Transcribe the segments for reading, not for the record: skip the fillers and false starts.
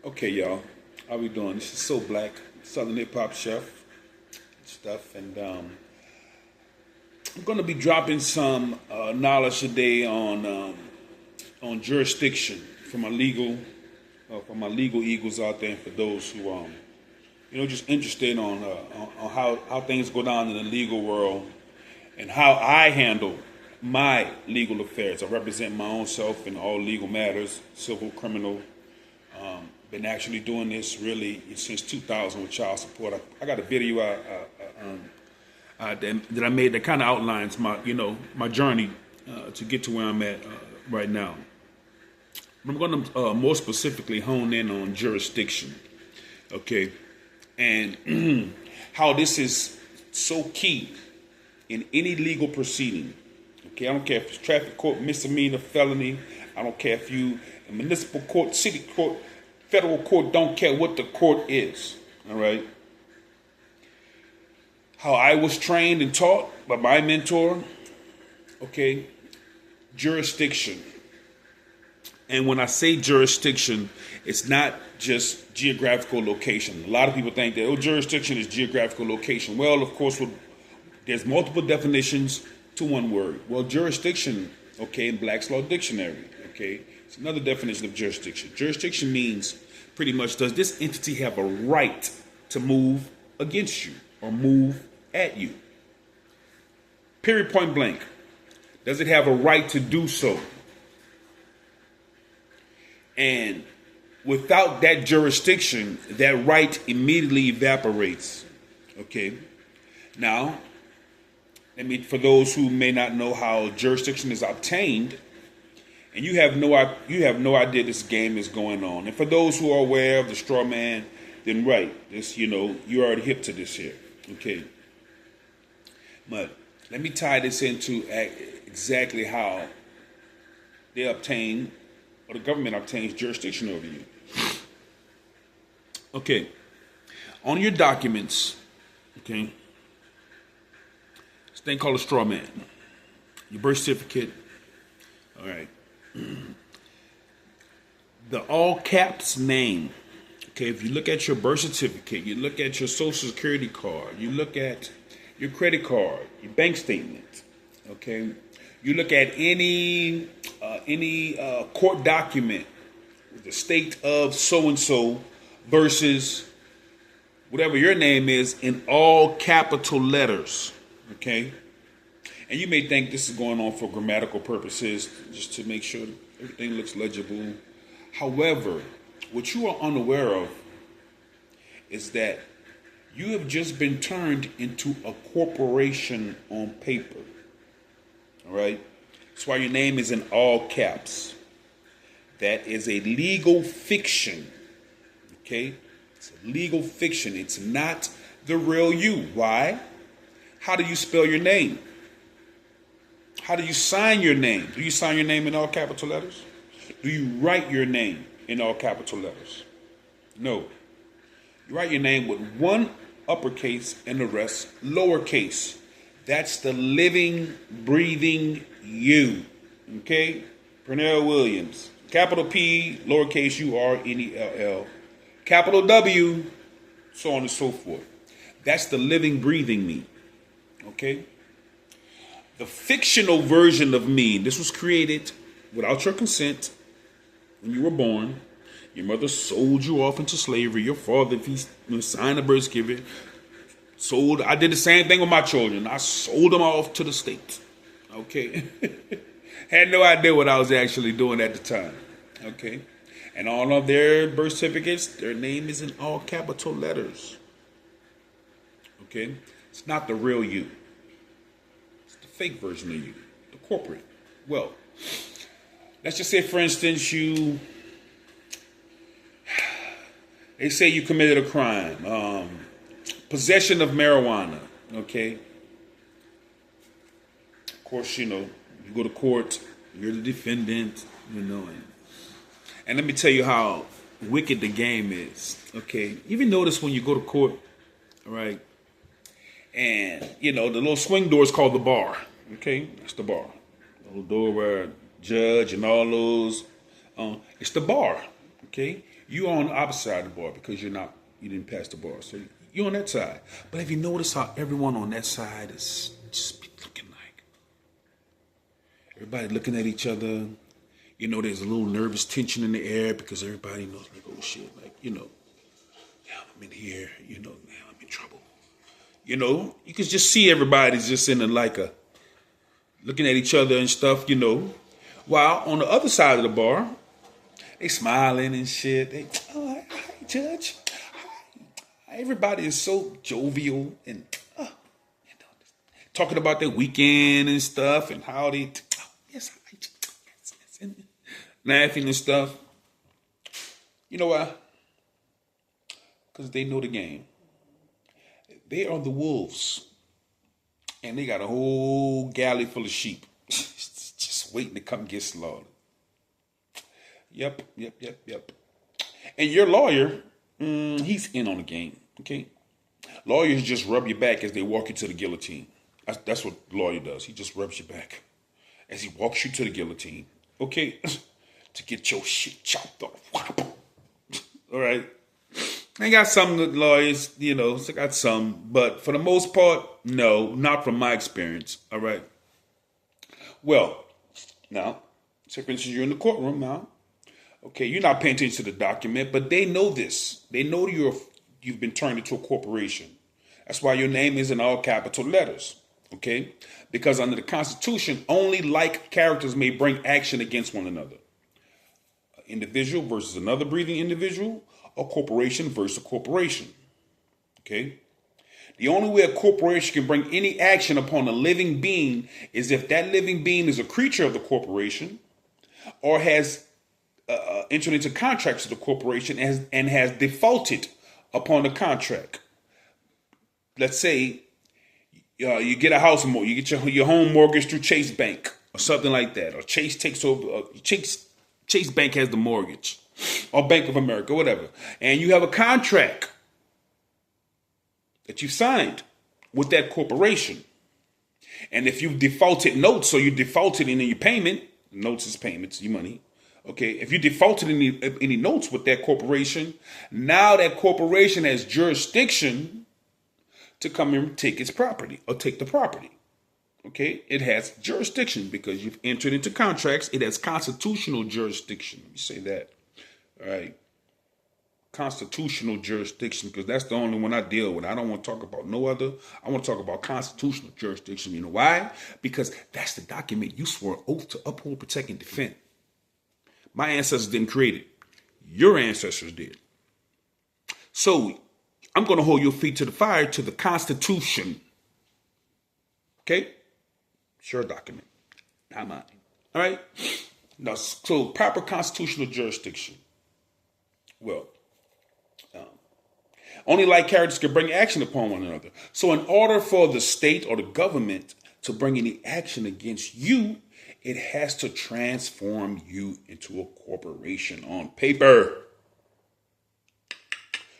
Okay, y'all, how we doing? This is So Black, Southern Hip Hop Chef stuff, and I'm going to be dropping some knowledge today on jurisdiction for my legal eagles out there, and for those who just interested on how things go down in the legal world and how I handle my legal affairs. I represent my own self in all legal matters, civil, criminal. Been actually doing this really since 2000 with child support. I got a video that I made that kind of outlines my journey to get to where I'm at right now. I'm going to more specifically hone in on jurisdiction, okay, and how this is so key in any legal proceeding. Okay, I don't care if it's traffic court, misdemeanor, felony. I don't care if you in municipal court, city court, federal court, don't care what the court is, all right? How I was trained and taught by my mentor, okay, jurisdiction. And when I say jurisdiction, it's not just geographical location. A lot of people think that, jurisdiction is geographical location. Well, of course, there's multiple definitions to one word. Well, jurisdiction, okay, in Black's Law Dictionary, okay, it's another definition of jurisdiction. Jurisdiction means pretty much, does this entity have a right to move against you or move at you? Period, point blank. Does it have a right to do so? And without that jurisdiction, that right immediately evaporates. Okay. Now, for those who may not know how jurisdiction is obtained, and you have no idea this game is going on. And for those who are aware of the straw man, then right, you're already hip to this here. Okay. But let me tie this into exactly how they obtain, or the government obtains jurisdiction over you. Okay. On your documents, okay, this thing called a straw man. Your birth certificate, all right. The all caps name. Okay, if you look at your birth certificate, you look at your social security card, you look at your credit card, your bank statement. Okay, you look at any court document with the state of so and so versus whatever your name is in all capital letters. Okay. And you may think this is going on for grammatical purposes, just to make sure everything looks legible. However, what you are unaware of is that you have just been turned into a corporation on paper. All right? That's why your name is in all caps. That is a legal fiction. Okay? It's a legal fiction. It's not the real you. Why? How do you spell your name? How do you sign your name? Do you sign your name in all capital letters? Do you write your name in all capital letters? No. You write your name with one uppercase and the rest lowercase. That's the living, breathing you. Okay? Pernell Williams. Capital P, lowercase U-R-N-E-L-L. Capital W, so on and so forth. That's the living, breathing me. Okay? The fictional version of me, this was created without your consent when you were born. Your mother sold you off into slavery. Your father, if he signed a birth certificate, sold. I did the same thing with my children. I sold them off to the state. Okay? Had no idea what I was actually doing at the time. Okay? And all of their birth certificates, their name is in all capital letters. Okay? It's not the real you. Fake version of you, the corporate. Well, let's just say, for instance, they say you committed a crime, possession of marijuana, okay? Of course, you go to court, you're the defendant, and let me tell you how wicked the game is, okay? Even notice when you go to court, all right, and, the little swing door is called the bar. Okay? That's the bar. The little door where judge and all those. It's the bar. Okay, you on the opposite side of the bar because you didn't pass the bar, so you're on that side. But have you noticed how everyone on that side is just looking like everybody looking at each other? You know, there's a little nervous tension in the air because everybody knows, like, oh shit, like, yeah, I'm in here, now I'm in trouble. You can just see everybody's just in looking at each other and stuff, While on the other side of the bar, they smiling and shit. Hi, Judge. Hi. Everybody is so jovial and talking about their weekend and stuff and how they, yes, hi, yes, and laughing and stuff. You know why? Because they know the game. They are the wolves. And they got a whole galley full of sheep just waiting to come get slaughtered. Yep. And your lawyer, he's in on the game, okay? Lawyers just rub your back as they walk you to the guillotine. That's what the lawyer does. He just rubs your back as he walks you to the guillotine, okay? To get your shit chopped off. All right? I got some lawyers, I got some, but for the most part, no, not from my experience, all right? Well, now, say for instance, you're in the courtroom now. Okay, you're not paying attention to the document, but they know this. They know you've been turned into a corporation. That's why your name is in all capital letters, okay? Because under the Constitution, only like characters may bring action against one another. An individual versus another breathing individual, a corporation versus a corporation, okay? The only way a corporation can bring any action upon a living being is if that living being is a creature of the corporation or has entered into contracts with the corporation and has defaulted upon the contract. Let's say you get a house mortgage, you get your home mortgage through Chase Bank or something like that, or Chase takes over. Chase Bank has the mortgage, or Bank of America, whatever, and you have a contract that you signed with that corporation. And if you've defaulted notes, so you defaulted in your payment, notes is payments, your money. Okay, if you defaulted any notes with that corporation, now that corporation has jurisdiction to come and take its property or take the property. Okay, it has jurisdiction because you've entered into contracts. It has constitutional jurisdiction. Let me say that. All right. Constitutional jurisdiction, because that's the only one I deal with. I don't want to talk about no other. I want to talk about constitutional jurisdiction. You know why? Because that's the document you swore an oath to uphold, protect, and defend. My ancestors didn't create it. Your ancestors did. So I'm going to hold your feet to the fire to the Constitution. Okay? It's your document, not mine. All right? Now, so proper constitutional jurisdiction. Well, only like characters can bring action upon one another. So in order for the state or the government to bring any action against you, it has to transform you into a corporation on paper.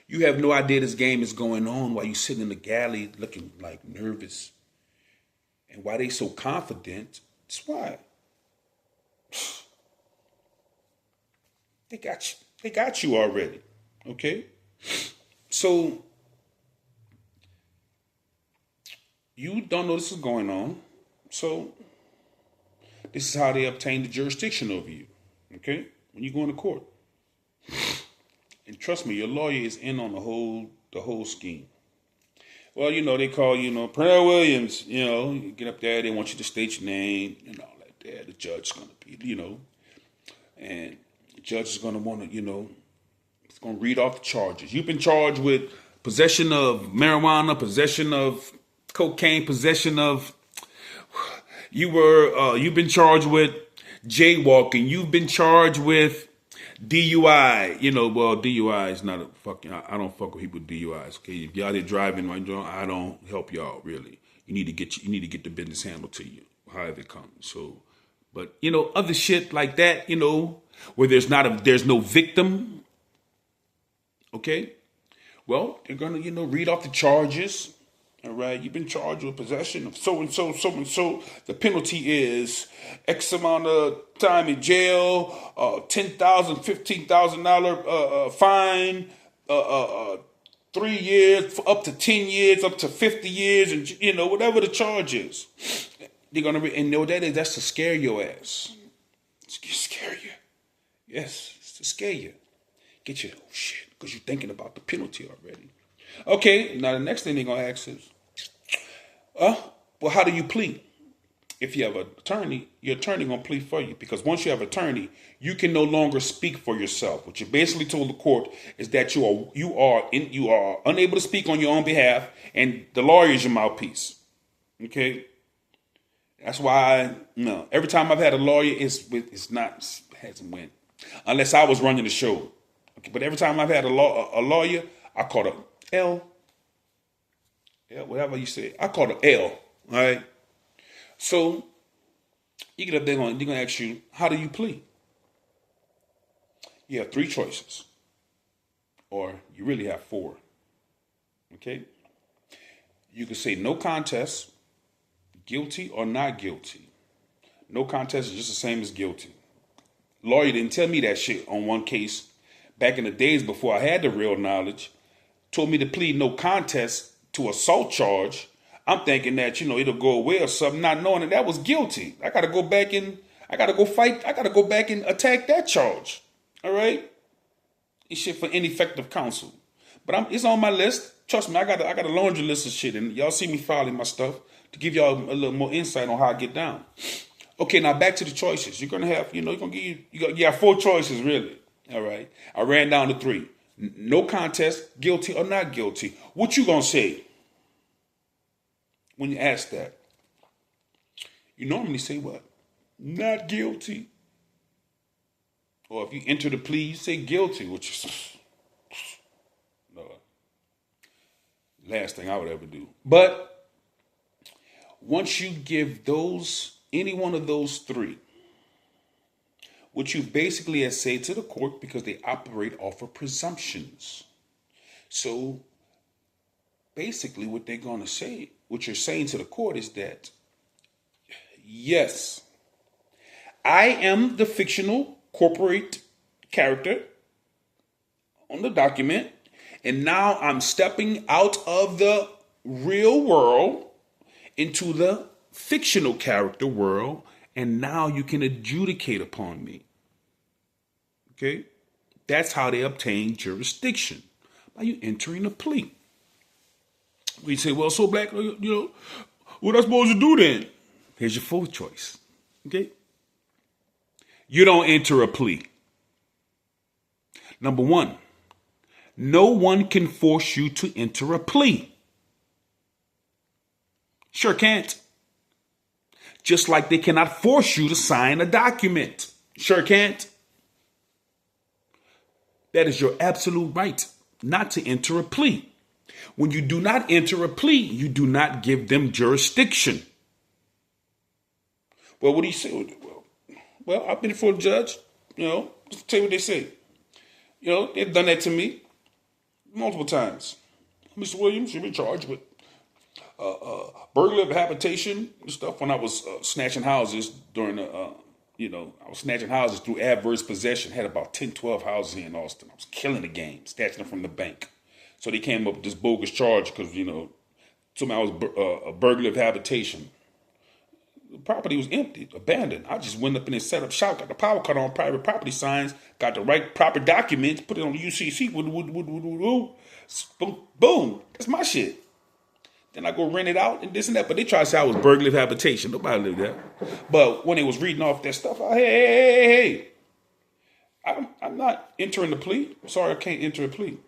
You have no idea this game is going on while you sit in the galley looking like nervous. And why they so confident, that's why. They got you already. Okay? So you don't know this is going on. So this is how they obtain the jurisdiction over you. Okay? When you go into court. And trust me, your lawyer is in on the whole scheme. Well, they call Pernell Williams, you get up there, they want you to state your name and all like that. The judge's going to be, and the judge is going to want to, it's going to read off the charges. You've been charged with possession of marijuana, possession of cocaine, possession of, you've been charged with jaywalking. You've been charged with DUI. DUI is not a fucking, I don't fuck with people with DUIs. Okay, if y'all are driving, I don't help y'all really. You need to get the business handled to you, however it comes. So, but other shit like that, where there's no victim. Okay, well, they're gonna read off the charges. All right, you've been charged with possession of so and so, so and so. The penalty is X amount of time in jail, $10,000, $15,000 fine, 3 years, up to 10 years, up to 50 years, and whatever the charge is. They're gonna and know that is that's to scare your ass. Scare you. Yes, it's to scare you. Get you, oh shit, because you're thinking about the penalty already. Okay, now the next thing they're going to ask is, well, how do you plead? If you have an attorney, your attorney going to plead for you. Because once you have an attorney, you can no longer speak for yourself. What you basically told the court is that you are unable to speak on your own behalf, and the lawyer is your mouthpiece. Okay? That's why, every time I've had a lawyer, hasn't went. Unless I was running the show. Okay, but every time I've had a lawyer, I call it L, whatever you say. I call it L, all right? So, you get up there, they're going to ask you, how do you plead? You have 3 choices. Or you really have 4. Okay? You can say no contest, guilty or not guilty. No contest is just the same as guilty. Lawyer didn't tell me that shit on one case back in the days before I had the real knowledge. Told me to plead no contest to assault charge. I'm thinking that, it'll go away or something, not knowing that was guilty. I got to go back and, I got to go fight. I got to go back and attack that charge. All right? It's shit for ineffective counsel. But it's on my list. Trust me, I got a laundry list of shit. And y'all see me filing my stuff to give y'all a little more insight on how I get down. Okay, now back to the choices. You're going to have, you got 4 choices, really. All right? I ran down to 3. No contest, guilty or not guilty. What you gonna say when you ask that? You normally say what? Not guilty. Or if you enter the plea, you say guilty, which is no, last thing I would ever do. But once you give any one of those 3, what you basically have said to the court, because they operate off of presumptions. So basically what they're going to say, what you're saying to the court is that, yes, I am the fictional corporate character on the document, and now I'm stepping out of the real world into the fictional character world, and now you can adjudicate upon me. Okay? That's how they obtain jurisdiction, by you entering a plea. We say, well, so Black, what am I supposed to do then? Here's your 4th choice. Okay? You don't enter a plea. Number 1, no one can force you to enter a plea. Sure can't. Just like they cannot force you to sign a document. Sure can't. That is your absolute right not to enter a plea. When you do not enter a plea, you do not give them jurisdiction. Well, what do you say? Well, I've been before the judge, just tell you what they say. They've done that to me multiple times. Mr. Williams, you've been charged with burglary of habitation and stuff when I was snatching houses during the, I was snatching houses through adverse possession. Had about 10, 12 houses here in Austin. I was killing the game, snatching them from the bank. So they came up with this bogus charge because, told me I was a burglary of habitation. The property was empty, abandoned. I just went up in and set up shop, got the power cut on, private property signs, got the right proper documents, put it on the UCC, boom, that's my shit. Then I go rent it out and this and that. But they try to say I was burglary of habitation. Nobody lived there. But when they was reading off that stuff, hey. I'm not entering the plea. Sorry, I can't enter a plea.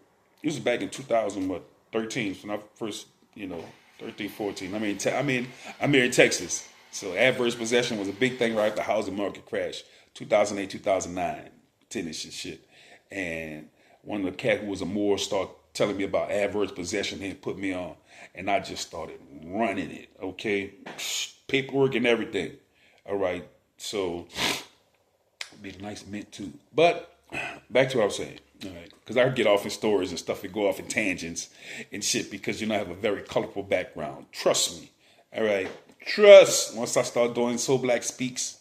This was back in 2013 when I first, 13, 14. I'm here in Texas. So adverse possession was a big thing right after the housing market crash, 2008, 2009, tennis and shit. And one of the cat who was a Moor started telling me about adverse possession and put me on. And I just started running it, okay? Paperwork and everything. All right, so it'd be a nice mint too. But back to what I was saying. All right, because I get off in stories and stuff and go off in tangents and shit because I have a very colorful background. Trust me. All right, trust. Once I start doing So Black Speaks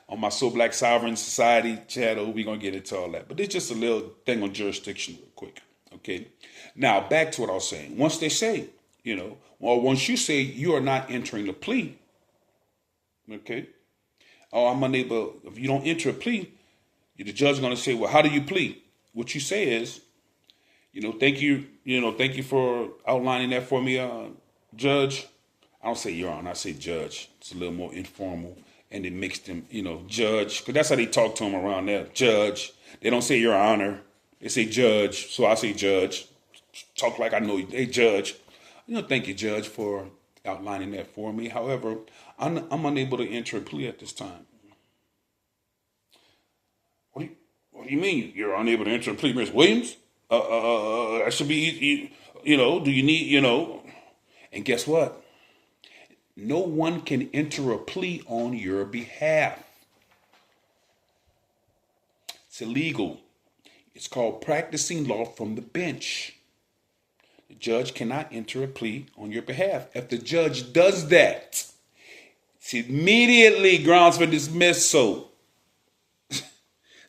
on my So Black Sovereign Society channel, we're gonna get into all that. But it's just a little thing on jurisdiction, real quick. Okay. Now back to what I was saying. Once they say, or once you say you are not entering a plea, okay. Oh, I'm unable. If you don't enter a plea, the judge is gonna say, well, how do you plead? What you say is, thank you, thank you for outlining that for me, Judge. I don't say Your Honor, I say Judge. It's a little more informal, and it makes them, Judge, because that's how they talk to him around there, Judge. They don't say Your Honor, they say Judge, so I say Judge. Talk like I know you. Hey, Judge, thank you, Judge, for outlining that for me. However, I'm unable to enter a plea at this time. What do you mean you're unable to enter a plea, Ms. Williams? That should be, do you need, And guess what? No one can enter a plea on your behalf. It's illegal. It's called practicing law from the bench. The judge cannot enter a plea on your behalf. If the judge does that, it's immediately grounds for dismissal.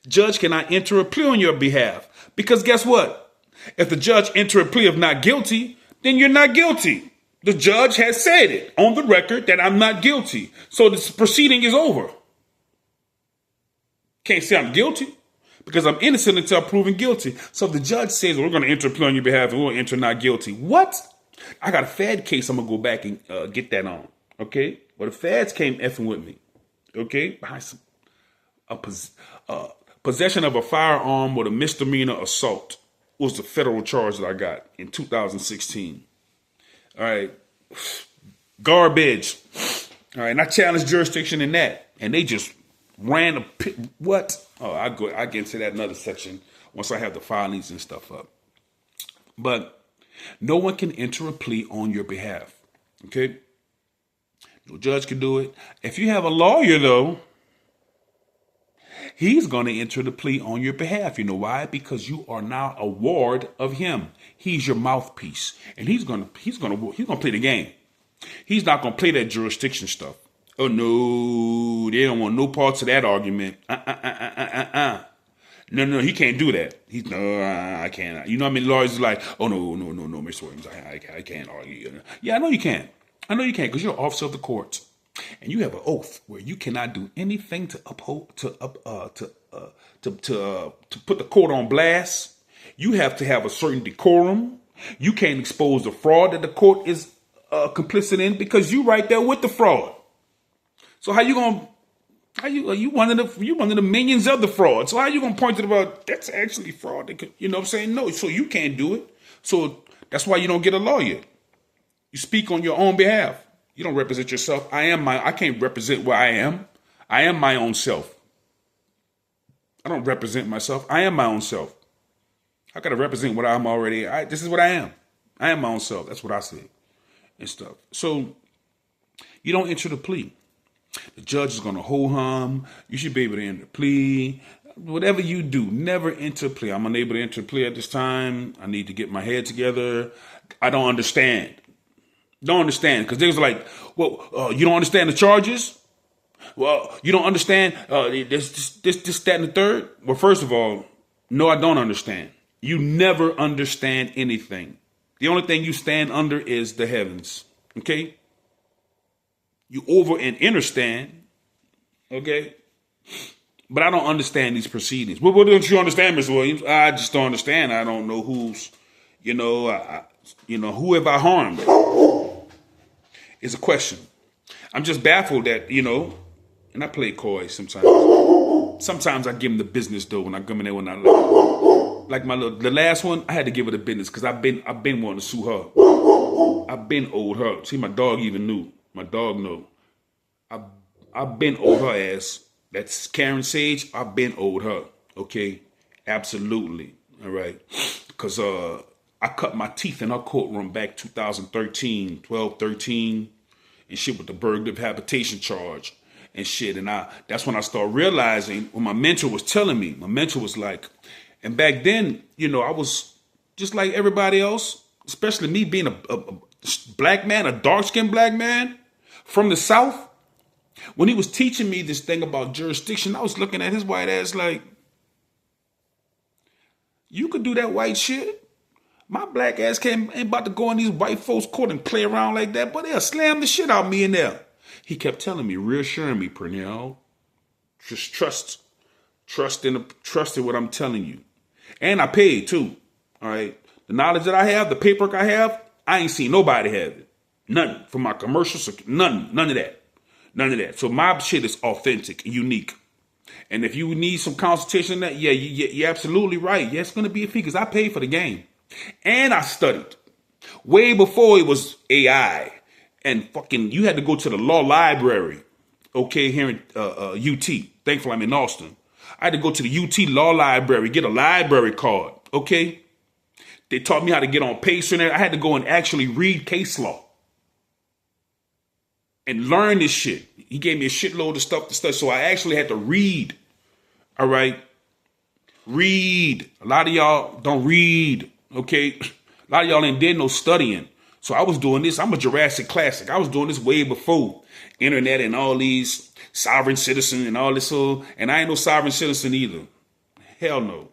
Judge cannot enter a plea on your behalf. Because guess what? If the judge enter a plea of not guilty, then you're not guilty. The judge has said it on the record that I'm not guilty. So this proceeding is over. Can't say I'm guilty because I'm innocent until proven guilty. So if the judge says, we're going to enter a plea on your behalf and we'll enter not guilty. What? I got a Fed case I'm going to go back and get that on. Okay? Well, the Feds came effing with me. Okay? Behind some possession of a firearm with a misdemeanor assault was the federal charge that I got in 2016. All right. Garbage. All right. And I challenged jurisdiction in that. And they just ran a pit. What? Oh, I get into that in another section once I have the filings and stuff up. But no one can enter a plea on your behalf. Okay? No judge can do it. If you have a lawyer, though, he's going to enter the plea on your behalf. You know why? Because you are now a ward of him. He's your mouthpiece, and he's going to play the game. He's not going to play that jurisdiction stuff. Oh no, they don't want no parts of that argument. No, he can't do that. I can't. You know what I mean? Lawyers is like, oh no, Mr. Williams, I can't argue. Yeah, I know you can't. Because you're an officer of the courts. And you have an oath where you cannot do anything to uphold, to put the court on blast. You have to have a certain decorum. You can't expose the fraud that the court is complicit in because you right there with the fraud. So are you one of the minions of the fraud? So how you gonna point to that's actually fraud? You know what I'm saying? No, so you can't do it. So that's why you don't get a lawyer. You speak on your own behalf. You don't represent yourself. I can't represent where I am. I am my own self. I don't represent myself. I am my own self. I got to represent what I'm already. This is what I am. I am my own self. That's what I say and stuff. So you don't enter the plea. The judge is going to ho-hum. You should be able to enter the plea. Whatever you do, never enter a plea. I'm unable to enter a plea at this time. I need to get my head together. I don't understand. Don't understand, because they was like, well, you don't understand the charges? Well, you don't understand this, that, and the third? Well, first of all, no, I don't understand. You never understand anything. The only thing you stand under is the heavens, okay? You over and understand, okay? But I don't understand these proceedings. What don't you understand, Mr. Williams? I just don't understand. I don't know who's, who have I harmed? Is a question. I'm just baffled that, and I play coy sometimes. Sometimes I give them the business though when I come in there when I like the last one, I had to give her the business because I've been wanting to sue her. I've been owed her. See, my dog even knew. My dog know. I've been owed her ass. That's Karen Sage. I've been owed her. Okay, absolutely. All right, because I cut my teeth in her courtroom back 2013, 12, 13, and shit with the burglary of habitation charge and shit. And that's when I started realizing what my mentor was telling me. My mentor was like, And back then, I was just like everybody else, especially me being a black man, a dark-skinned black man from the South. When he was teaching me this thing about jurisdiction, I was looking at his white ass like, you could do that white shit. My black ass ain't about to go in these white folks' court and play around like that, but they'll slam the shit out of me in there. He kept telling me, reassuring me, Pernell, just trust in what I'm telling you. And I paid too. All right. The knowledge that I have, the paperwork I have, I ain't seen nobody have it. Nothing. From my commercials, none of that. None of that. So my shit is authentic and unique. And if you need some consultation on that, yeah, you're absolutely right. Yeah, it's going to be a fee because I paid for the game. And I studied. Way before it was AI. And fucking, you had to go to the law library. Okay, here in UT. Thankfully, I'm in Austin. I had to go to the UT law library, get a library card. Okay? They taught me how to get on PACER and I had to go and actually read case law. And learn this shit. He gave me a shitload of stuff to study. So I actually had to read. All right? Read. A lot of y'all don't read. Okay? A lot of y'all ain't did no studying. So I was doing this. I'm a Jurassic classic. I was doing this way before internet and all these sovereign citizen and all this. And I ain't no sovereign citizen either. Hell no.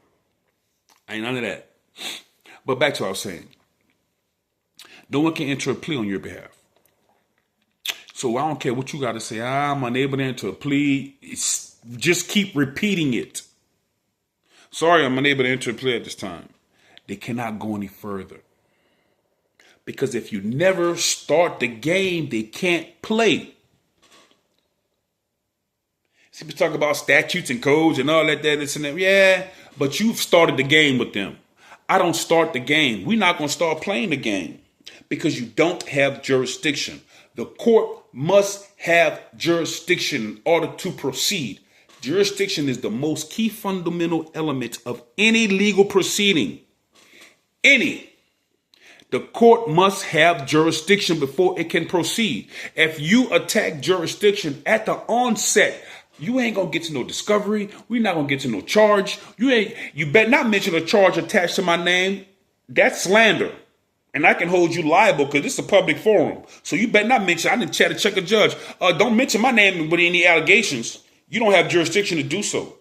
I ain't none of that. But back to what I was saying. No one can enter a plea on your behalf. So I don't care what you got to say. I'm unable to enter a plea. Just keep repeating it. Sorry, I'm unable to enter a plea at this time. They cannot go any further. Because if you never start the game, they can't play. See, we talk about statutes and codes and all that, this and that. Yeah, but you've started the game with them. I don't start the game. We're not going to start playing the game because you don't have jurisdiction. The court must have jurisdiction in order to proceed. Jurisdiction is the most key fundamental element of any legal proceeding. Any. The court must have jurisdiction before it can proceed. If you attack jurisdiction at the onset, you ain't gonna get to no discovery. We're not gonna get to no charge. You better not mention a charge attached to my name. That's slander. And I can hold you liable because this is a public forum. So you better not mention, I didn't chat to check a judge. Don't mention my name with any allegations. You don't have jurisdiction to do so.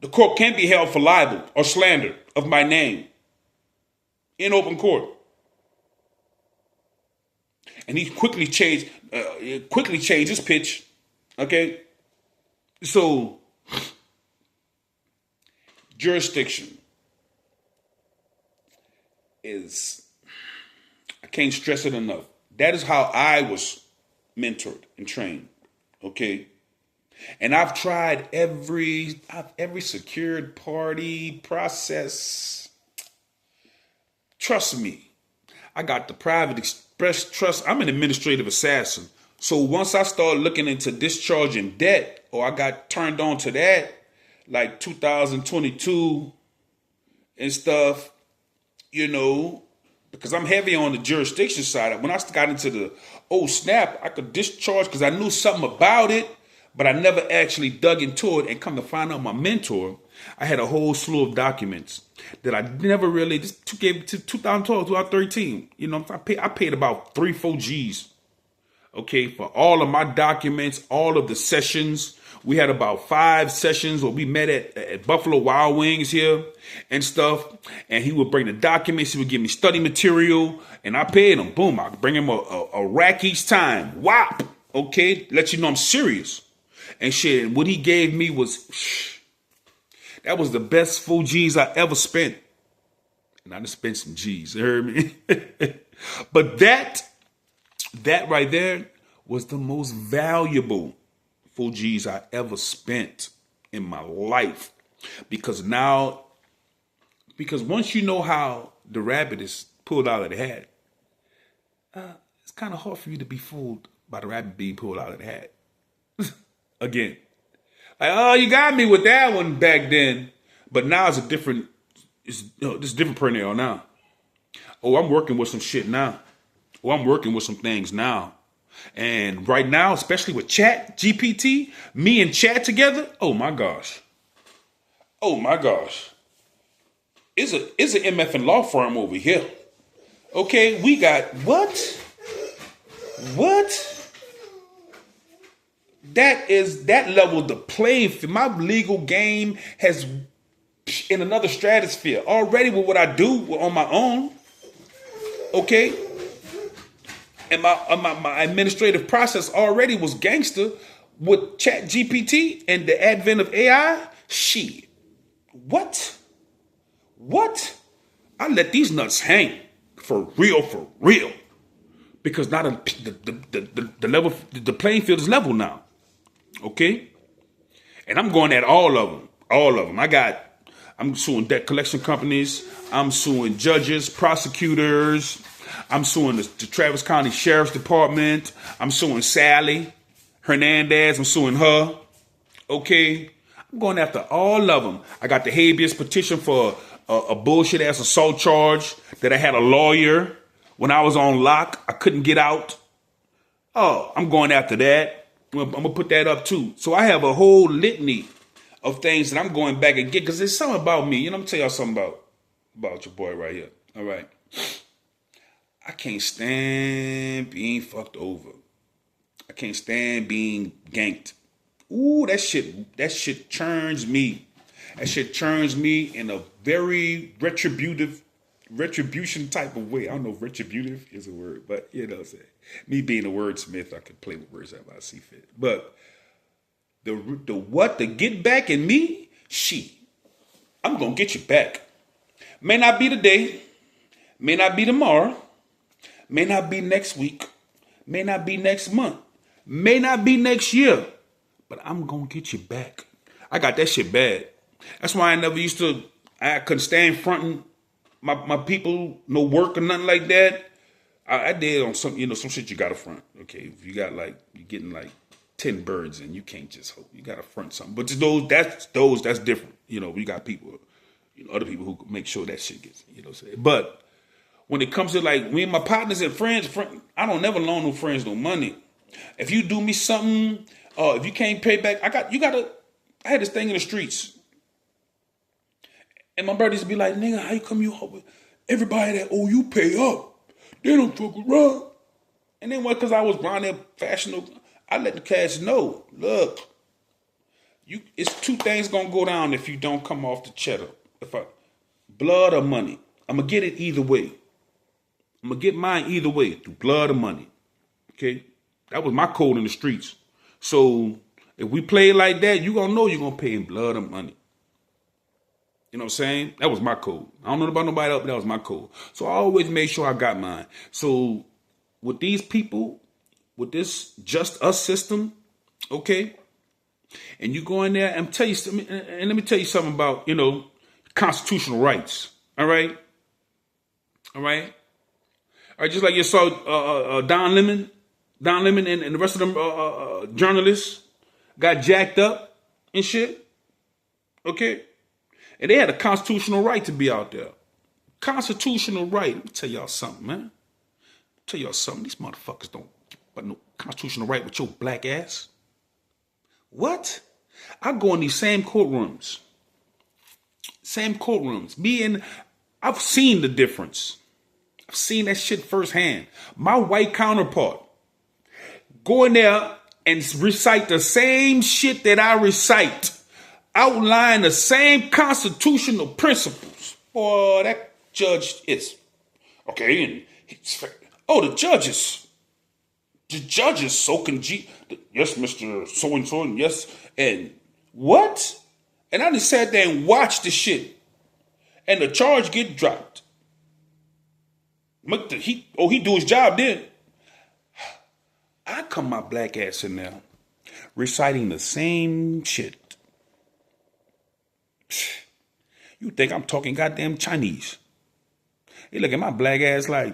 The court can't be held for libel or slander of my name in open court. And he quickly changed his pitch. Okay? So, jurisdiction is, I can't stress it enough. That is how I was mentored and trained. Okay? And I've tried every secured party process. Trust me. I got the private express trust. I'm an administrative assassin. So once I started looking into discharging debt, or I got turned on to that, like 2022 and stuff, because I'm heavy on the jurisdiction side. When I got into the, snap, I could discharge because I knew something about it, but I never actually dug into it. And come to find out, my mentor, I had a whole slew of documents that I never really, this gave to 2012, 2013. I paid about 3-4 G's. Okay, for all of my documents, all of the sessions. We had about 5 sessions where we met at Buffalo Wild Wings here and stuff. And he would bring the documents. He would give me study material. And I paid him. Boom, I bring him a rack each time. Whop. Okay, let you know I'm serious. And shit, and what he gave me was, that was the best 4 G's I ever spent. And I just spent some G's, you heard me? But that right there was the most valuable 4 G's I ever spent in my life. Because once you know how the rabbit is pulled out of the hat, it's kind of hard for you to be fooled by the rabbit being pulled out of the hat. Again. Like, you got me with that one back then. But now it's different Pernell now. I'm working with some shit now. I'm working with some things now. And right now, especially with Chat GPT, me and Chat together, oh my gosh. Oh my gosh. It's an MF law firm over here. Okay, we got what? What? That level the playing field. My legal game has in another stratosphere already with what I do on my own. Okay, and my administrative process already was gangster with Chat GPT and the advent of AI. Shit, what? I let these nuts hang for real, because now the level, the playing field is level now. Okay, and I'm going at all of them. I'm suing debt collection companies. I'm suing judges, prosecutors. I'm suing the Travis County Sheriff's Department. I'm suing Sally Hernandez. I'm suing her. Okay, I'm going after all of them. I got the habeas petition for a bullshit ass assault charge that I had a lawyer when I was on lock. I couldn't get out. Oh, I'm going after that. I'm gonna put that up too. So I have a whole litany of things that I'm going back and get, because there's something about me. You know, I'm gonna tell y'all something about your boy right here. All right. I can't stand being fucked over. I can't stand being ganked. Ooh, that shit churns me. That shit churns me in a very retribution type of way. I don't know if retributive is a word, but you know what I'm saying. Me being a wordsmith, I could play with words as I see fit. But the get back in me, I'm gonna get you back. May not be today, may not be tomorrow, may not be next week, may not be next month, may not be next year, but I'm gonna get you back. I got that shit bad. That's why I couldn't stand fronting my people, no work or nothing like that. I did on some shit you gotta front. Okay, if you got you're getting 10 birds and you can't just hope, you gotta front something. But that's different. You know, we got people, other people who make sure that shit gets, what I'm saying. But when it comes to me and my partners and friends, I don't never loan no friends no money. If you do me something, if you can't pay back, I had this thing in the streets. And my brothers be like, nigga, how you come you help with everybody that owe you pay up? They don't fuck around. And then because I was around there fashionable, I let the cats know, look, it's two things gonna go down if you don't come off the cheddar. Blood or money. I'm gonna get it either way. I'm gonna get mine either way, through blood or money. Okay? That was my code in the streets. So if we play it like that, you gonna know you're gonna pay in blood or money. You know what I'm saying? That was my code. I don't know about nobody else, but that was my code. So I always made sure I got mine. So with these people, with this just us system, okay, and you go in there and tell you something, and let me tell you something about, constitutional rights. All right? Just like you saw Don Lemon and the rest of them journalists got jacked up and shit. Okay? And they had a constitutional right to be out there. Constitutional right. Let me tell y'all something, man. These motherfuckers don't but no constitutional right with your black ass. What? I go in these same courtrooms. I've seen the difference. I've seen that shit firsthand. My white counterpart go in there and recite the same shit that I recite. Outline the same constitutional principles. Boy, that judge is okay. And the judges. The judges so can yes, Mr. So-and-so, and yes, and what? And I just sat there and watched the shit. And the charge get dropped. He do his job then. I come my black ass in there reciting the same shit. You think I'm talking goddamn Chinese? He look at my black ass like,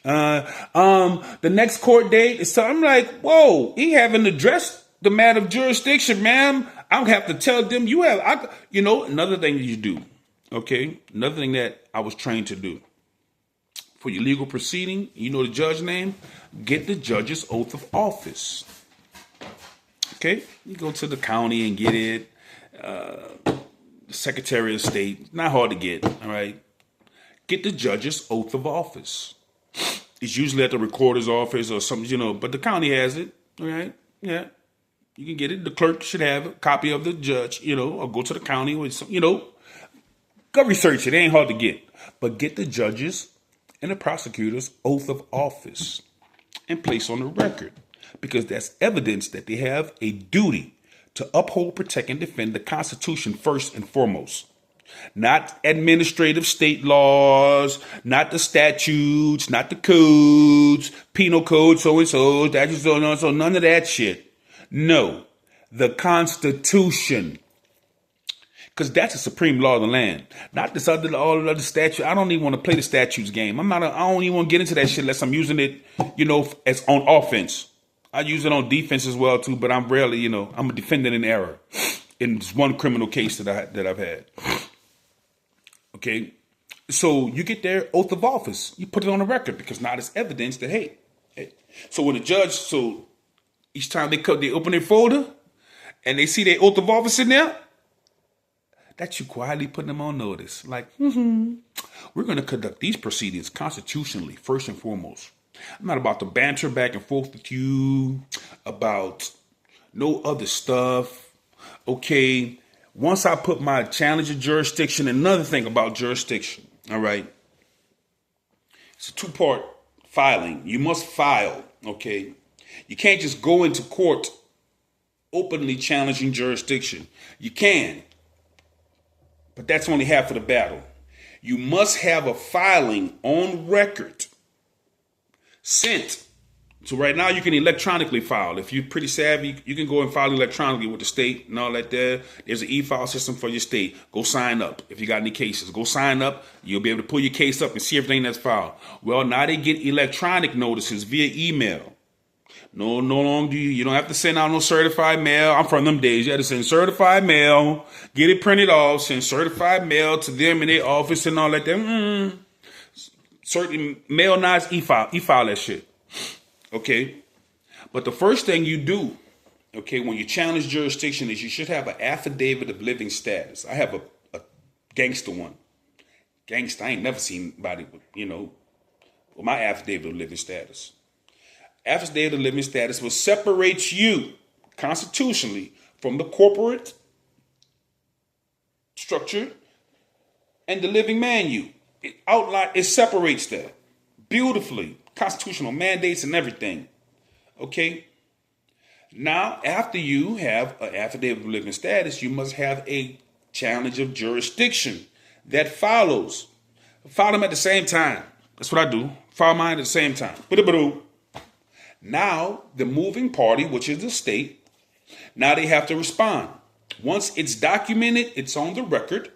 the next court date is so. I'm like, whoa, he haven't addressed the matter of jurisdiction, ma'am. I don't have to tell them another thing you do. Okay. Another thing that I was trained to do for your legal proceeding, the judge name, get the judge's oath of office. Okay. You go to the county and get it. the Secretary of State. Not hard to get, all right? Get the judge's oath of office. It's usually at the recorder's office or something, but the county has it, all right? Yeah. You can get it. The clerk should have a copy of the judge, or go to the county or something, Go research it. It ain't hard to get. But get the judge's and the prosecutor's oath of office and place on the record, because that's evidence that they have a duty to uphold, protect, and defend the Constitution first and foremost. Not administrative state laws, not the statutes, not the codes, penal code, so-and-so, statutes, so none of that shit. No, the Constitution. Because that's the supreme law of the land. Not this all the other statute. I don't even want to play the statutes game. I don't even want to get into that shit unless I'm using it, as on offense. I use it on defense as well too, but I'm rarely, I'm a defendant in error in this one criminal case that I've had. Okay, so you get their oath of office. You put it on the record because now it's evidence that hey. So when the judge, each time they open their folder and they see their oath of office in there, that you quietly putting them on notice. Like, we're going to conduct these proceedings constitutionally, first and foremost. I'm not about to banter back and forth with you about no other stuff. Okay, once I put my challenge of jurisdiction, another thing about jurisdiction, all right? It's a two-part filing. You must file, okay? You can't just go into court openly challenging jurisdiction. You can, but that's only half of the battle. You must have a filing on record sent. So right now you can electronically file. If you're pretty savvy, you can go and file electronically with the state and all that there. There's an e-file system for your state. Go sign up. If you got any cases, go sign up. You'll be able to pull your case up and see everything that's filed. Well, now they get electronic notices via email. No longer do you don't have to send out no certified mail. I'm from them days. You had to send certified mail, get it printed off, send certified mail to them in their office and all that. Certain mail, not e-file that shit. Okay? But the first thing you do, okay, when you challenge jurisdiction is you should have an affidavit of living status. I have a gangster one. Gangster, I ain't never seen anybody with, with my affidavit of living status. Affidavit of living status will separate you constitutionally from the corporate structure and the living man you. It separates that beautifully. Constitutional mandates and everything. Okay? Now, after you have an affidavit of living status, you must have a challenge of jurisdiction that follows. File them at the same time. That's what I do. File mine at the same time. Now, the moving party, which is the state, now they have to respond. Once it's documented, it's on the record.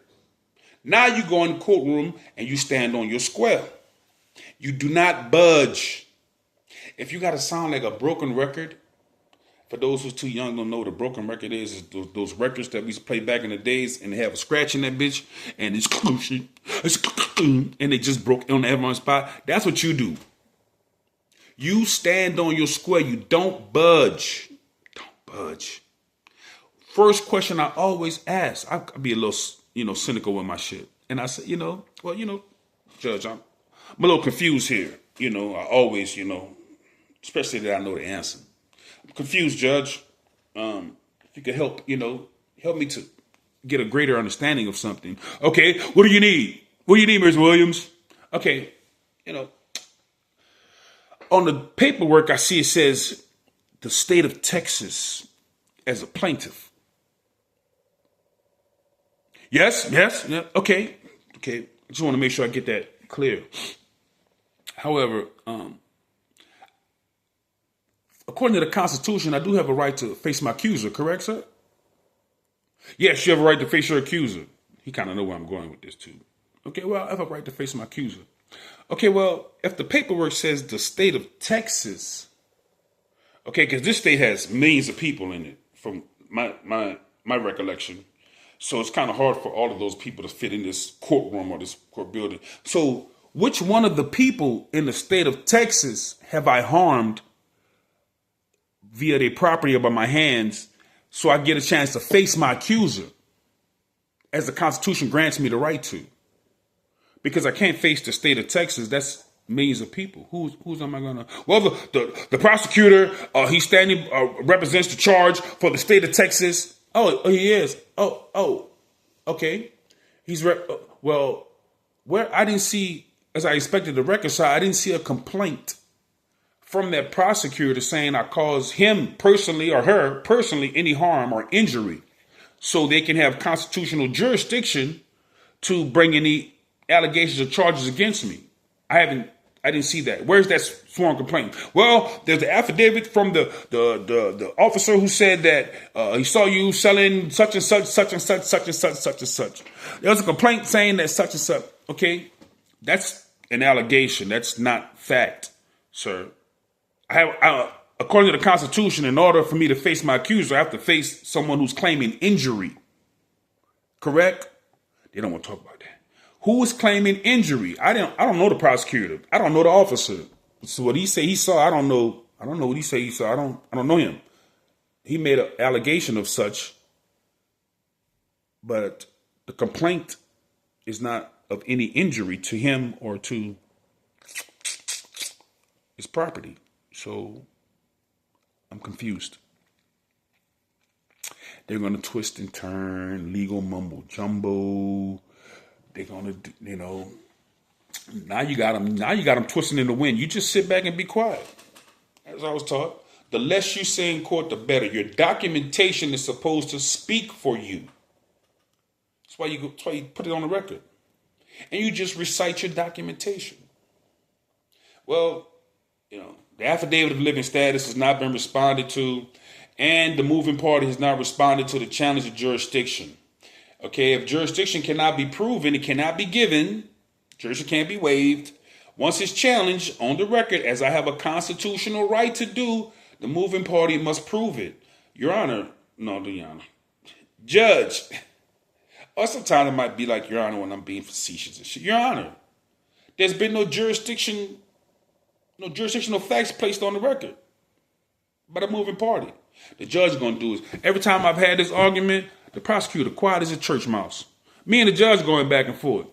Now you go in the courtroom and you stand on your square. You do not budge. If you got to sound like a broken record, for those who's too young don't know what a broken record is those records that we used to play back in the days and they have a scratch in that bitch and it's and they just broke on everyone's spot. That's what you do. You stand on your square. You don't budge. Don't budge. First question I always ask, I be a little, cynical with my shit. And I say, Judge, I'm a little confused here. I always, especially that I know the answer. I'm confused, Judge. If you could help me to get a greater understanding of something. Okay, what do you need? What do you need, Ms. Williams? Okay, on the paperwork I see it says the state of Texas as a plaintiff. Yes, yeah, okay. I just want to make sure I get that clear. However, according to the Constitution, I do have a right to face my accuser, correct, sir? Yes, you have a right to face your accuser. He kind of know where I'm going with this, too. Okay, well, I have a right to face my accuser. Okay, well, if the paperwork says the state of Texas, okay, because this state has millions of people in it, from my recollection. So it's kind of hard for all of those people to fit in this courtroom or this court building. So which one of the people in the state of Texas have I harmed via their property or by my hands so I get a chance to face my accuser? as the Constitution grants me the right to. Because I can't face the state of Texas. That's millions of people. Who's am I gonna? Well, the prosecutor, he's standing, represents the charge for the state of Texas. Oh, he is. Okay. He's well. Where I didn't see, as I expected the record, so I didn't see a complaint from that prosecutor saying I caused him personally or her personally any harm or injury, so they can have constitutional jurisdiction to bring any allegations or charges against me. I didn't see that. Where's that sworn complaint? Well, there's the affidavit from the officer who said that he saw you selling such and such, such and such, such and such, such and such. There was a complaint saying that such and such. Okay, that's an allegation. That's not fact, sir. According to the Constitution, in order for me to face my accuser, I have to face someone who's claiming injury. Correct? They don't want to talk about that. Who is claiming injury? I don't know the prosecutor. I don't know the officer. So what he say he saw, I don't know. I don't know what he say he saw. I don't know him. He made an allegation of such, but the complaint is not of any injury to him or to his property. So I'm confused. They're going to twist and turn, legal mumbo jumbo. They're going to, now you got them twisting in the wind. You just sit back and be quiet. As I was taught, the less you say in court, the better. Your documentation is supposed to speak for you. That's why you put it on the record. And you just recite your documentation. Well, the affidavit of living status has not been responded to, and the moving party has not responded to the challenge of jurisdiction. Okay, if jurisdiction cannot be proven, it cannot be given. Jurisdiction can't be waived. Once it's challenged on the record, as I have a constitutional right to do, the moving party must prove it. Your Honor, Judge. Or sometimes it might be like, Your Honor, when I'm being facetious and shit. Your Honor, there's been no jurisdictional facts placed on the record by the moving party. The judge is going to do is, every time I've had this argument, the prosecutor quiet as a church mouse. Me and the judge going back and forth.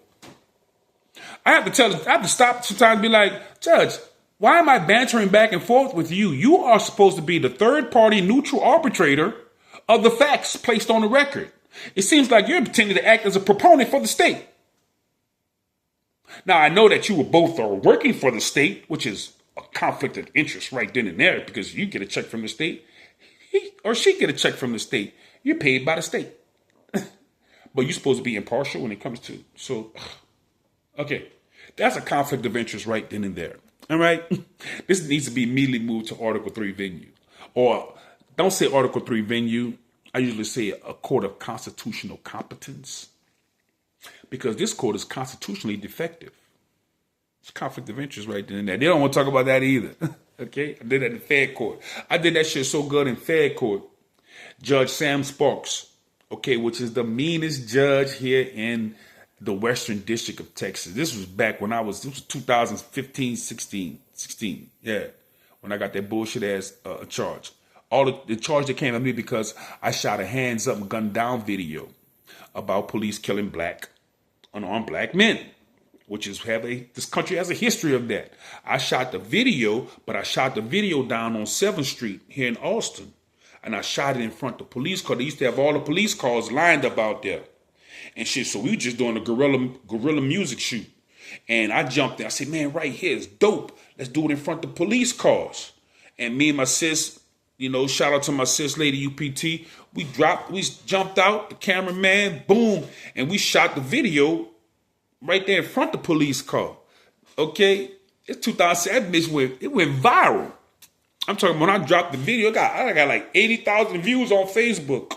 I have to stop sometimes and be like, Judge, why am I bantering back and forth with you? You are supposed to be the third party neutral arbitrator of the facts placed on the record. It seems like you're pretending to act as a proponent for the state. Now, I know that you both are working for the state, which is a conflict of interest right then and there, because you get a check from the state, he or she get a check from the state. You're paid by the state. But you're supposed to be impartial when it comes to. So, okay, that's a conflict of interest right then and there. All right? This needs to be immediately moved to Article 3 venue. Or don't say Article 3 venue. I usually say a court of constitutional competence. Because this court is constitutionally defective. It's conflict of interest right then and there. They don't want to talk about that either. Okay? I did that in Fed court. I did that shit so good in Fed court. Judge Sam Sparks, okay, which is the meanest judge here in the Western District of Texas. This was back when this was 2015, 16. Yeah. When I got that bullshit ass charge. All the charge that came at me because I shot a hands up, gun down video about police killing unarmed black men, which is this country has a history of that. I shot the video, but I shot the video down on 7th Street here in Austin. And I shot it in front of the police car. They used to have all the police cars lined up out there and shit. So we were just doing a guerrilla music shoot. And I jumped in. I said, man, right here is dope. Let's do it in front of police cars. And me and my sis, shout out to my sis, Lady UPT. We jumped out, the cameraman, boom. And we shot the video right there in front of the police car. Okay? It's 2007. It went viral. I'm talking when I dropped the video, I got like 80,000 views on Facebook.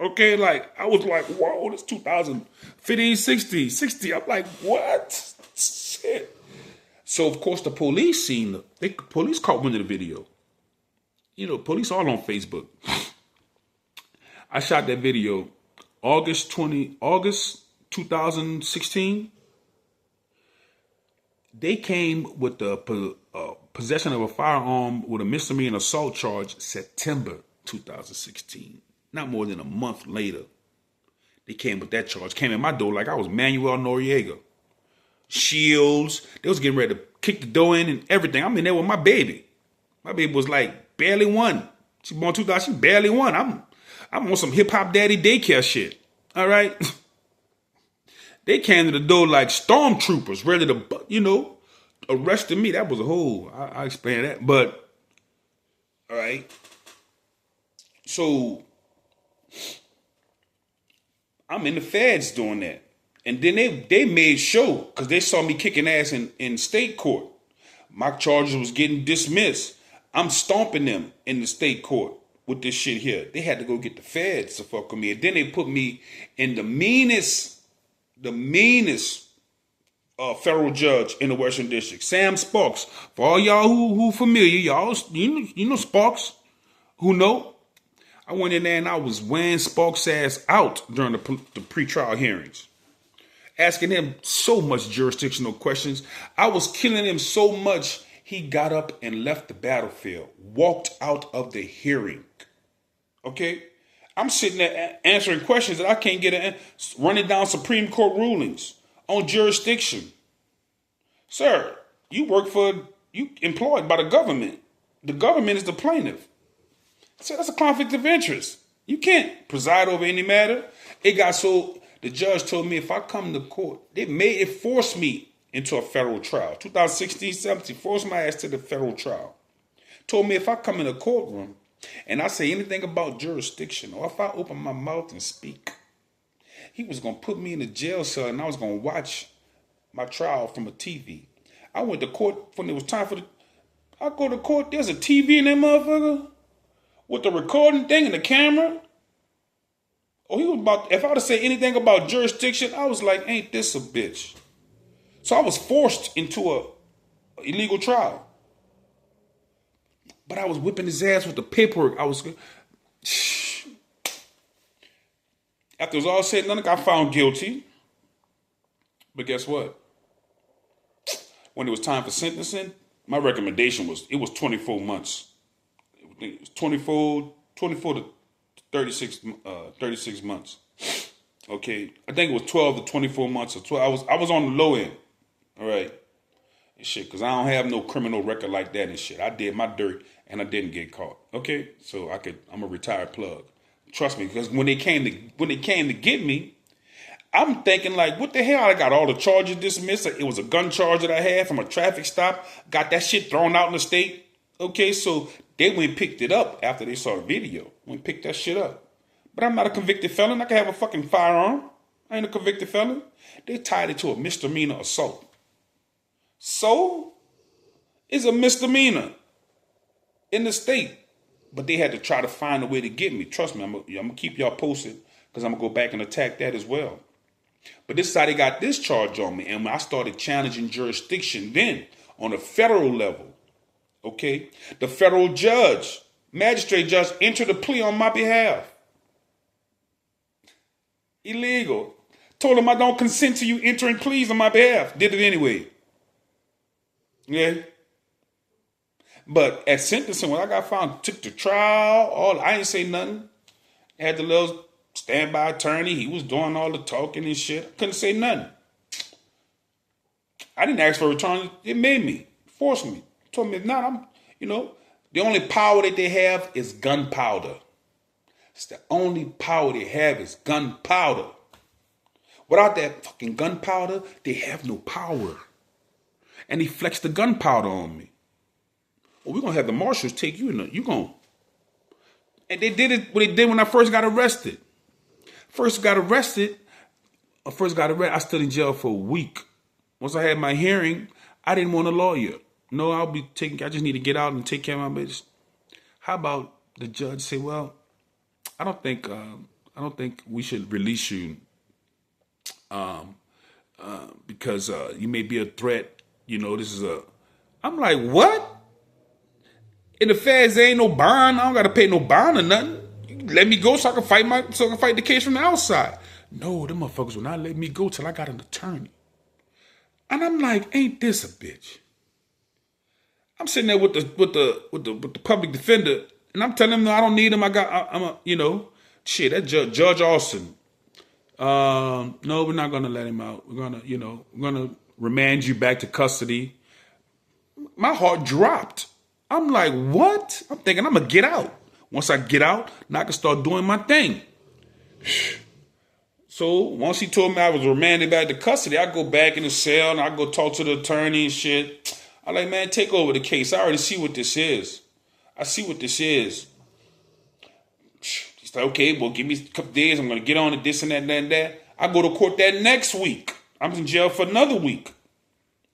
Okay, I was like, whoa, this 2015, 60. I'm like, what? Shit. So of course the police police caught wind of the video. Police all on Facebook. I shot that video August 2016. They came with the possession of a firearm with a misdemeanor assault charge September 2016. Not more than a month later. They came with that charge. Came in my door like I was Manuel Noriega. Shields. They was getting ready to kick the door in and everything. I'm in there with my baby. My baby was like barely one. She born 2000. She barely one. I'm on some hip hop daddy daycare shit. All right. They came to the door like stormtroopers, ready to, arrested me. That was a whole. I explained that, but all right. So I'm in the feds doing that. And then they made sure, because they saw me kicking ass in state court. My charges was getting dismissed. I'm stomping them in the state court with this shit here. They had to go get the feds to fuck with me. And then they put me in the meanest federal judge in the Western District, Sam Sparks. For all y'all who familiar, y'all, you know Sparks, who know. I went in there and I was weighing Sparks' ass out during the pretrial hearings. Asking him so much jurisdictional questions. I was killing him so much, he got up and left the battlefield, walked out of the hearing. Okay? I'm sitting there answering questions that I can't get, running down Supreme Court rulings on jurisdiction. Sir, you employed by the government. The government is the plaintiff. I said, that's a conflict of interest. You can't preside over any matter. It got so, the judge told me if I come to court, it forced me into a federal trial. 2016, 17, forced my ass to the federal trial. Told me if I come in a courtroom and I say anything about jurisdiction, or if I open my mouth and speak, he was going to put me in a jail cell and I was going to watch my trial from a TV. I went to court when it was time I go to court, there's a TV in that motherfucker with the recording thing and the camera. Oh, he was if I would have said anything about jurisdiction, I was like, ain't this a bitch? So I was forced into a illegal trial. But I was whipping his ass with the paperwork. After it was all said and done, I got found guilty. But guess what? When it was time for sentencing, my recommendation was 24 months. It was 24 to 36 months. Okay, I think it was 12 to 24 months or 12. I was on the low end. All right, and shit, because I don't have no criminal record like that and shit. I did my dirt and I didn't get caught. Okay, so I'm a retired plug. Trust me, because when they came to get me, I'm thinking like, what the hell? I got all the charges dismissed. It was a gun charge that I had from a traffic stop. Got that shit thrown out in the state. Okay, so they went and picked it up after they saw the video. Went and picked that shit up. But I'm not a convicted felon. I can have a fucking firearm. I ain't a convicted felon. They tied it to a misdemeanor assault. So, it's a misdemeanor in the state. But they had to try to find a way to get me. Trust me, I'm going to keep y'all posted because I'm going to go back and attack that as well. But this is how they got this charge on me. And when I started challenging jurisdiction then on a federal level, okay, the federal judge, magistrate judge, entered a plea on my behalf. Illegal. Told him I don't consent to you entering pleas on my behalf. Did it anyway. Yeah. But at sentencing, when I got found, took the trial, I didn't say nothing. Had the little standby attorney. He was doing all the talking and shit. I couldn't say nothing. I didn't ask for a return. It made me. Forced me. Told me, nah, the only power that they have is gunpowder. It's the only power they have is gunpowder. Without that fucking gunpowder, they have no power. And he flexed the gunpowder on me. Well, we're going to have the marshals take you in there. And they did it what they did when I first got arrested. I stood in jail for a week. Once I had my hearing, I didn't want a lawyer. No, I just need to get out and take care of my business. How about the judge say, well, I don't think we should release you because you may be a threat. I'm like, what? In the feds, there ain't no bond. I don't got to pay no bond or nothing. You let me go so I can fight the case from the outside. No, them motherfuckers will not let me go till I got an attorney. And I'm like, ain't this a bitch? I'm sitting there with the public defender, and I'm telling him, no, I don't need him. That Judge Austin, No, we're not going to let him out. We're going to, we're going to remand you back to custody. My heart dropped. I'm like, what? I'm thinking I'm going to get out. Once I get out, now I can start doing my thing. So once he told me I was remanded back to custody, I go back in the cell and I go talk to the attorney and shit. I'm like, man, take over the case. I already see what this is. I see what this is. He's like, okay, well, give me a couple days. I'm going to get on to this and that and that and that. I go to court that next week. I'm in jail for another week.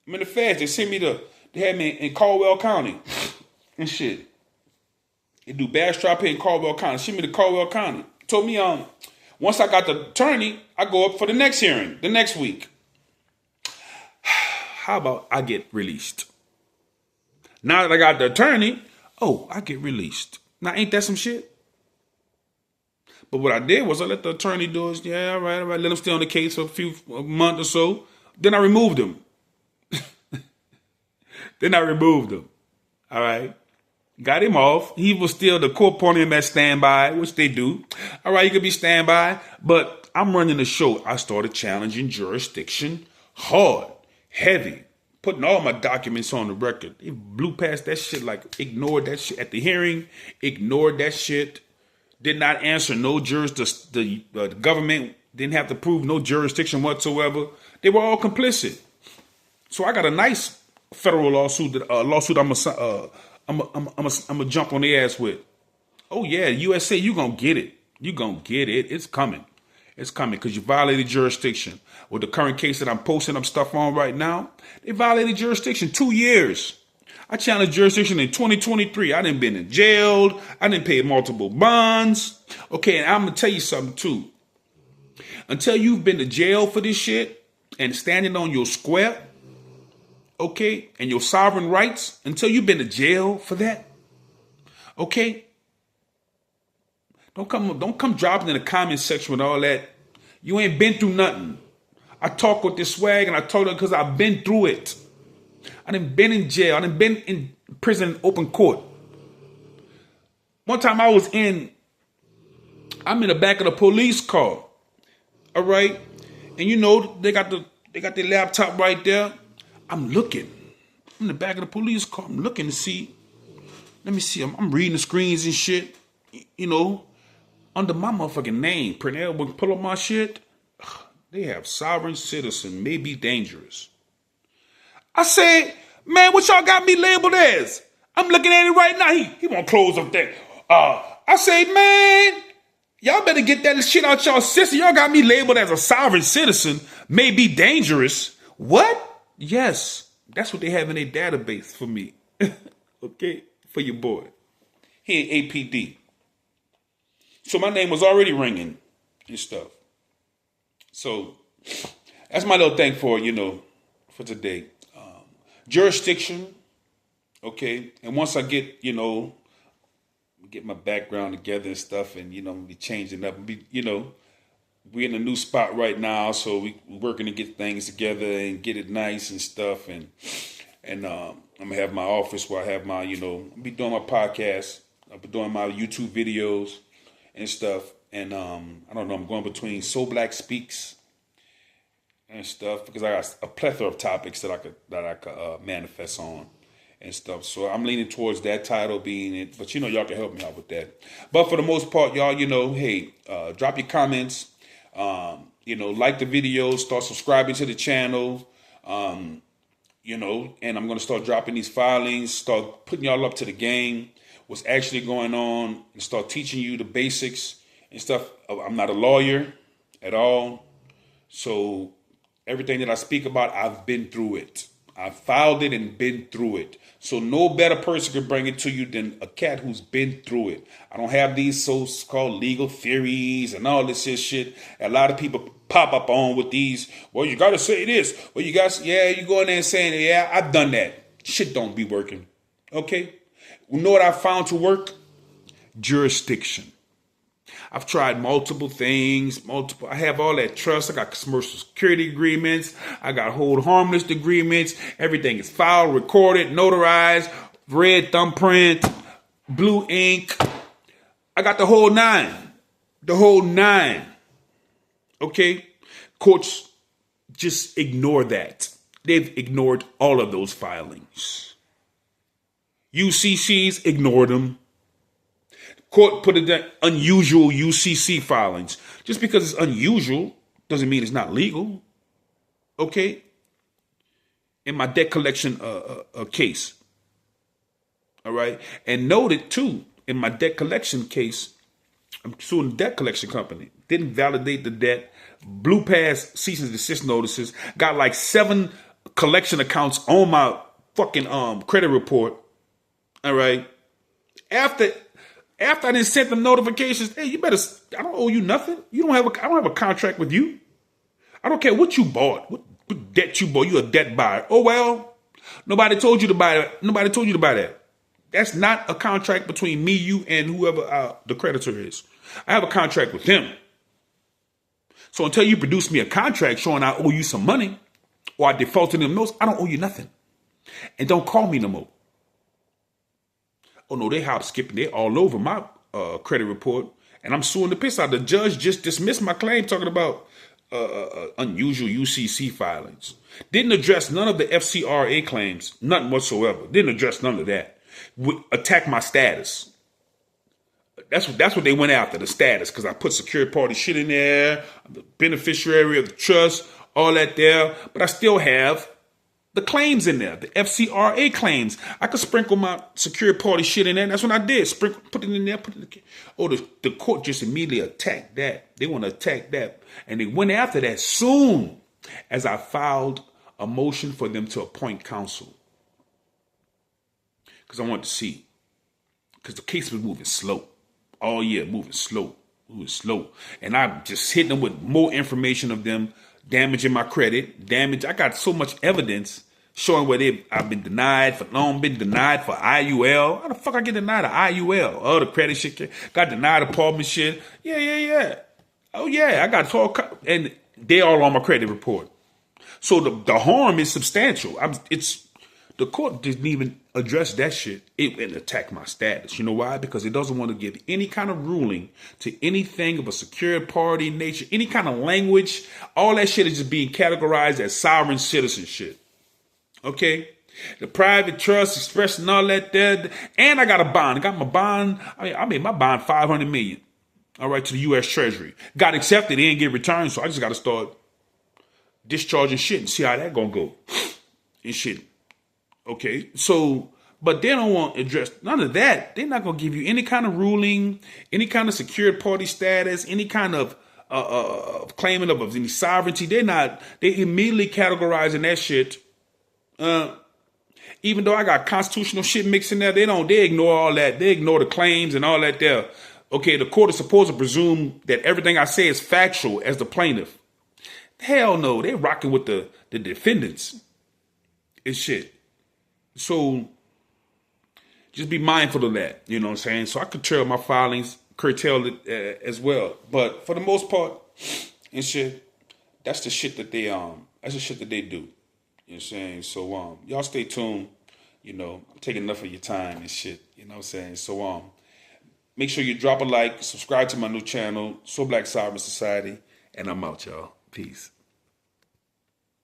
I'm in the feds. They had me in Caldwell County and shit. They do Bastrop here in Caldwell County. Send me to Caldwell County. Told me, once I got the attorney, I go up for the next hearing, the next week. How about I get released? Now that I got the attorney, I get released. Now, ain't that some shit? But what I did was I let the attorney do it. Yeah, all right. Let him stay on the case for a month or so. Then I removed him. All right. Got him off. He was still, the court put him at standby, which they do. All right, you could be standby. But I'm running the show. I started challenging jurisdiction hard, heavy, putting all my documents on the record. They blew past that shit, like ignored that shit at the hearing, ignored that shit, did not answer no the government didn't have to prove no jurisdiction whatsoever. They were all complicit. So I got a nice federal lawsuit, I'm gonna jump on the ass with. Oh yeah, USA, you gonna get it. You gonna get it. It's coming. It's coming because you violated jurisdiction. With the current case that I'm posting up stuff on right now, they violated jurisdiction 2 years. I challenged jurisdiction in 2023. I done been in jail. I done paid multiple bonds. Okay, and I'm gonna tell you something too. Until you've been to jail for this shit and standing on your square, okay, and your sovereign rights, until you've been to jail for that, okay, don't come dropping in the comment section with all that. You ain't been through nothing. I talk with this swag and I told her because I've been through it. I done been in jail. I done been in prison, open court. One time I'm in the back of the police car. All right, and they got their laptop right there. I'm looking. I'm in the back of the police car. I'm looking to see. Let me see. I'm reading the screens and shit. Under my motherfucking name. Pernell would pull up my shit. They have sovereign citizen, may be dangerous. I said, man, what y'all got me labeled as? I'm looking at it right now. He won't close up there. I say, man, y'all better get that shit out y'all system. Y'all got me labeled as a sovereign citizen, may be dangerous. What? Yes, that's what they have in their database for me. Okay, for your boy. Here in APD. So my name was already ringing and stuff. So that's my little thing for today. Jurisdiction, okay. And once I get my background together and stuff, and be changing up, we're in a new spot right now, so we're working to get things together and get it nice and stuff. And I'm gonna have my office where I have my, I'll be doing my podcast. I'll be doing my YouTube videos and stuff. And I don't know, I'm going between So Black Speaks and stuff because I got a plethora of topics that I could manifest on and stuff. So I'm leaning towards that title being it. But y'all can help me out with that. But for the most part, y'all, hey, drop your comments. Like the videos, start subscribing to the channel, and I'm going to start dropping these filings, start putting y'all up to the game, what's actually going on, and start teaching you the basics and stuff. I'm not a lawyer at all. So everything that I speak about, I've been through it. I filed it and been through it. So no better person can bring it to you than a cat who's been through it. I don't have these so-called legal theories and all this shit. A lot of people pop up on with these. Well, you got to say this. Well, you go in there and saying, yeah, I've done that. Shit don't be working. Okay? You know what I found to work? Jurisdiction. I've tried multiple things, I have all that trust. I got commercial security agreements. I got hold harmless agreements. Everything is filed, recorded, notarized, red thumbprint, blue ink. I got the whole nine. Okay? Courts just ignore that. They've ignored all of those filings. UCCs ignored them. Court put it in unusual UCC filings. Just because it's unusual doesn't mean it's not legal. Okay? In my debt collection case. All right? And noted too, in my debt collection case, I'm suing the debt collection company. Didn't validate the debt. Blew past cease and desist notices. Got like 7 collection accounts on my fucking credit report. All right. After I didn't send them notifications, hey, you better. I don't owe you nothing. I don't have a contract with you. I don't care what you bought, what debt you bought. You a debt buyer. Oh well, nobody told you to buy that. Nobody told you to buy that. That's not a contract between me, you, and whoever the creditor is. I have a contract with them. So until you produce me a contract showing I owe you some money or I defaulted them notes, I don't owe you nothing. And don't call me no more. Oh no, they hop skipping. They all over my credit report. And I'm suing the piss out. The judge just dismissed my claim talking about unusual UCC filings. Didn't address none of the FCRA claims. Nothing whatsoever. Didn't address none of that. Attack my status. That's what they went after, the status, because I put secured party shit in there, I'm the beneficiary of the trust, all that there, but I still have the claims in there, the FCRA claims. I could sprinkle my secured party shit in there. That's what I did. Put it in there. Oh, the court just immediately attacked that. They want to attack that. And they went after that soon as I filed a motion for them to appoint counsel. Because I wanted to see. Because the case was moving slow. All year, moving slow. And I'm just hitting them with more information of them damaging my credit. I got so much evidence showing where I've been denied for loan, been denied for IUL. How the fuck I get denied an IUL? Oh, the credit shit. Got denied apartment shit. Yeah. Oh, yeah. I got 12, and they all on my credit report. So the harm is substantial. The court didn't even address that shit. It went and attacked my status. You know why? Because it doesn't want to give any kind of ruling to anything of a secured party nature, any kind of language. All that shit is just being categorized as sovereign citizen shit. Okay? The private trust, express and all that there. And I got a bond. I got my bond. I made my bond $500 million. All right, to the U.S. Treasury. Got accepted. It didn't get returned. So I just got to start discharging shit and see how that going to go. And shit. Okay, so, but they don't want to address none of that. They're not going to give you any kind of ruling, any kind of secured party status, any kind of claiming of any sovereignty. They immediately categorizing that shit. Even though I got constitutional shit mixed in there, they ignore all that. They ignore the claims and all that there. Okay, the court is supposed to presume that everything I say is factual as the plaintiff. Hell no, they're rocking with the defendants and shit. So just be mindful of that, you know what I'm saying? So I curtail my filings, curtail it as well. But for the most part, and shit, that's the shit that they do. You know what I'm saying? So y'all stay tuned. You know, I'm taking enough of your time and shit. You know what I'm saying? So make sure you drop a like, subscribe to my new channel, So Black Sovereign Society, and I'm out, y'all. Peace.